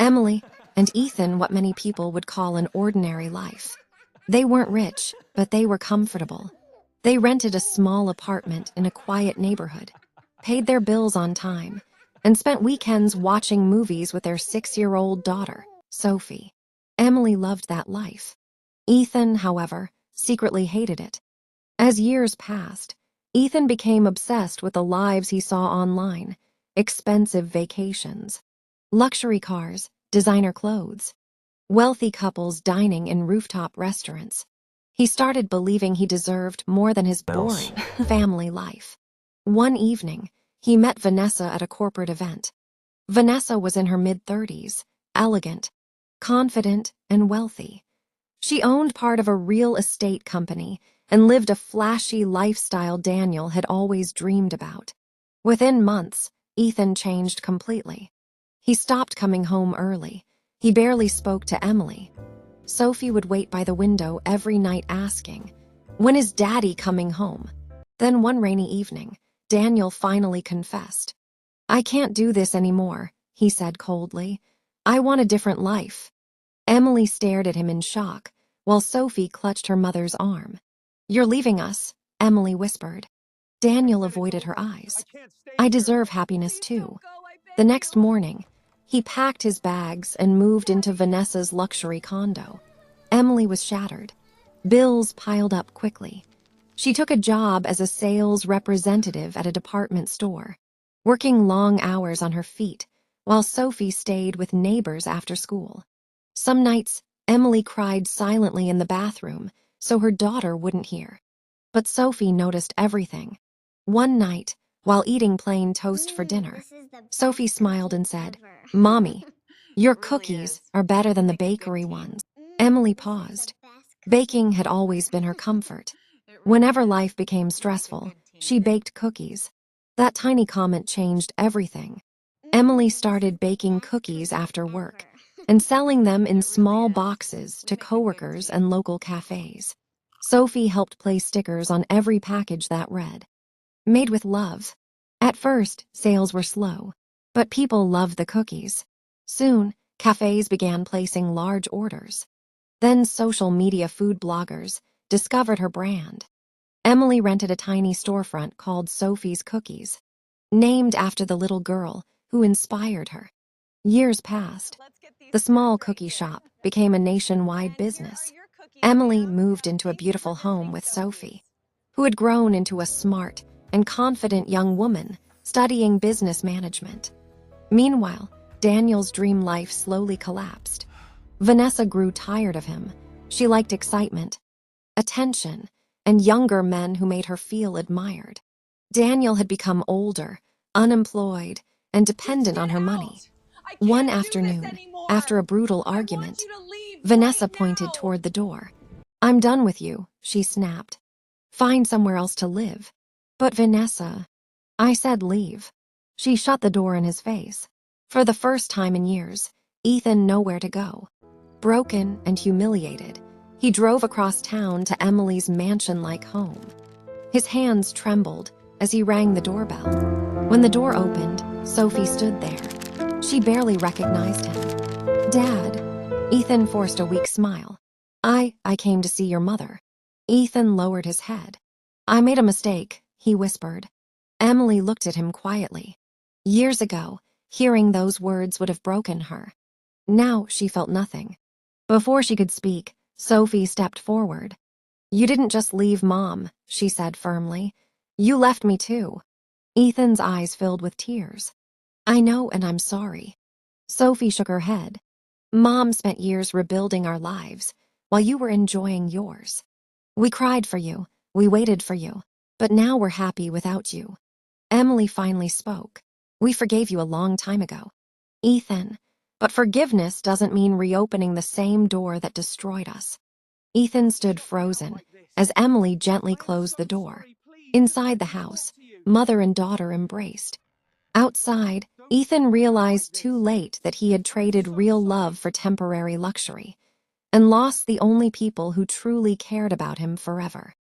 Emily and Ethan what many people would call an ordinary life. They weren't rich, but they were comfortable. They rented a small apartment in a quiet neighborhood, paid their bills on time, and spent weekends watching movies with their 6-year-old daughter, Sophie. Emily loved that life. Ethan, however, secretly hated it. As years passed, Ethan became obsessed with the lives he saw online: expensive vacations, luxury cars, designer clothes, wealthy couples dining in rooftop restaurants. He started believing he deserved more than his else. boring family life. One evening, he met Vanessa at a corporate event. Vanessa was in her mid-30s, elegant, confident, and wealthy. She owned part of a real estate company and lived a flashy lifestyle Daniel had always dreamed about. Within months, Ethan changed completely. He stopped coming home early. He barely spoke to Emily. Sophie would wait by the window every night asking, "When is Daddy coming home?" Then one rainy evening, Daniel finally confessed. "I can't do this anymore," he said coldly. "I want a different life." Emily stared at him in shock, while Sophie clutched her mother's arm. "You're leaving us," Emily whispered. Daniel avoided her eyes. "I deserve happiness too." The next morning, he packed his bags and moved into Vanessa's luxury condo. Emily was shattered. Bills piled up quickly. She took a job as a sales representative at a department store, working long hours on her feet, while Sophie stayed with neighbors after school. Some nights, Emily cried silently in the bathroom so her daughter wouldn't hear. But Sophie noticed everything. One night, while eating plain toast for dinner, Sophie smiled and said, "Mommy, your cookies are better than the bakery ones." Emily paused. Baking had always been her comfort. Whenever life became stressful, she baked cookies. That tiny comment changed everything. Emily started baking cookies after work and selling them in small boxes to coworkers and local cafes. Sophie helped place stickers on every package that read, "Made with love." At first, sales were slow, but people loved the cookies. Soon, cafes began placing large orders. Then social media food bloggers discovered her brand. Emily rented a tiny storefront called Sophie's Cookies, named after the little girl who inspired her. Years passed. The small cookie shop became a nationwide business. Emily moved into a beautiful home with Sophie, who had grown into a smart and confident young woman studying business management. Meanwhile, Daniel's dream life slowly collapsed. Vanessa grew tired of him. She liked excitement, attention, and younger men who made her feel admired. Daniel had become older, unemployed, and dependent on her money. One afternoon, after a brutal argument, Vanessa pointed toward the door. "I'm done with you," she snapped. "Find somewhere else to live." "But Vanessa," I said, "leave." She shut the door in his face. For the first time in years, Ethan knew where to go. Broken and humiliated, he drove across town to Emily's mansion-like home. His hands trembled as he rang the doorbell. When the door opened, Sophie stood there. She barely recognized him. "Dad." Ethan forced a weak smile. I came to see your mother." Ethan lowered his head. "I made a mistake," he whispered. Emily looked at him quietly. Years ago, hearing those words would have broken her. Now she felt nothing. Before she could speak, Sophie stepped forward. "You didn't just leave Mom," she said firmly. "You left me too." Ethan's eyes filled with tears. "I know, and I'm sorry." Sophie shook her head. "Mom spent years rebuilding our lives, while you were enjoying yours. We cried for you, we waited for you, but now we're happy without you." Emily finally spoke. "We forgave you a long time ago, Ethan, but forgiveness doesn't mean reopening the same door that destroyed us." Ethan stood frozen as Emily gently closed the door. Inside the house, mother and daughter embraced. Outside, Ethan realized too late that he had traded real love for temporary luxury and lost the only people who truly cared about him forever.